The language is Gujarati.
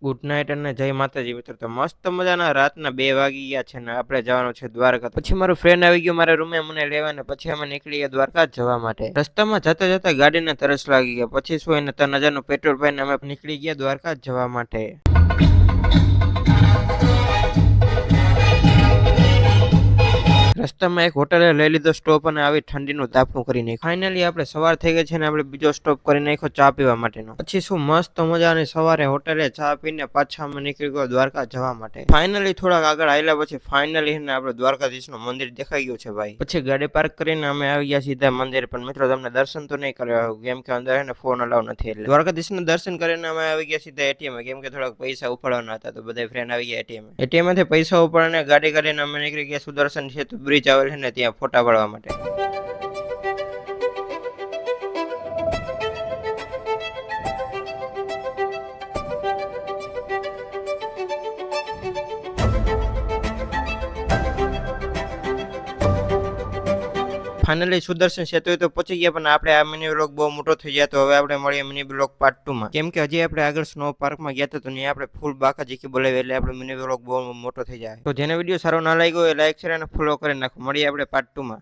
ગુડ નાઇટ અને જય માતાજી મિત્રો. તો મસ્ત મજાના રાતના 2 વાગી ગયા છે ને આપણે જવાનું છે દ્વારકા. પછી મારો ફ્રેન્ડ આવી ગયો મારા રૂમે મને લેવા ને પછી અમે નીકળી ગયા દ્વારકા જવા માટે. રસ્તામાં જતા જતા ગાડીને તરસ લાગી ગયા. પછી શું એને 3000નું પેટ્રોલ પાઈને અમે નીકળી ગયા દ્વારકા જવા માટે. રસ્તામાં એક હોટલે લઈ લીધો સ્ટોપ અને આવી ઠંડીનું તાપણું કરી નાખ્યું. ફાઇનલી આપણે સવાર થઈ ગઈ છે ને આપણે બીજો સ્ટોપ કરી નાખ્યો ચા પીવા માટેનો. પછી શું મસ્ત મજાની સવારે હોટલે ચા પીને પાછા અમે નીકળી ગયો દ્વારકા જવા માટે. ફાઇનલી થોડાક આગળ આવેલા પછી ફાઇનલી ને આપણે દ્વારકાધીશનું મંદિર દેખાઈ ગયું છે ભાઈ. પછી ગાડી પાર્ક કરીને અમે આવી ગયા સીધા મંદિર. પણ મિત્રો તમને દર્શન તો નહીં કરવા કેમ કે અંદર એને ફોન અલાઉ નથી. એટલે દ્વારકાધીશનું દર્શન કરીને અમે આવી ગયા સીધા એટીએમ કેમ કે થોડાક પૈસા ઉપાડવાના હતા તો બધા ફ્રેન્ડ આવી ગયા એટીએમ માંથી પૈસા ઉપાડીને ગાડી કરીને અમે નીકળી ગયા સુદર્શન સેતુ બ્રિજ આવેલ છે ને ત્યાં ફોટા પાડવા માટે. ફાઇનલી સુદર્શન સેતુ તો પહોંચી ગયા પણ આપણે આ મિની બ્લોગ બહુ મોટો થઈ ગયા તો હવે આપણે મળીએ મિની બ્લોગ પાર્ટ 2 માં. કેમ કે હજી આપણે આગળ સ્નો પાર્કમાં ગયા હતા તો ત્યાં આપણે ફૂલ બાકા જીકી બોલાવી એટલે આપણે મિની બ્લોગ બહુ મોટો થઈ જાય. તો જેને વિડીયો સારો ના લાગ્યો એ લાઈક શેર અને ફોલો કરી નાખો. મળીએ આપણે પાર્ટ 2 માં.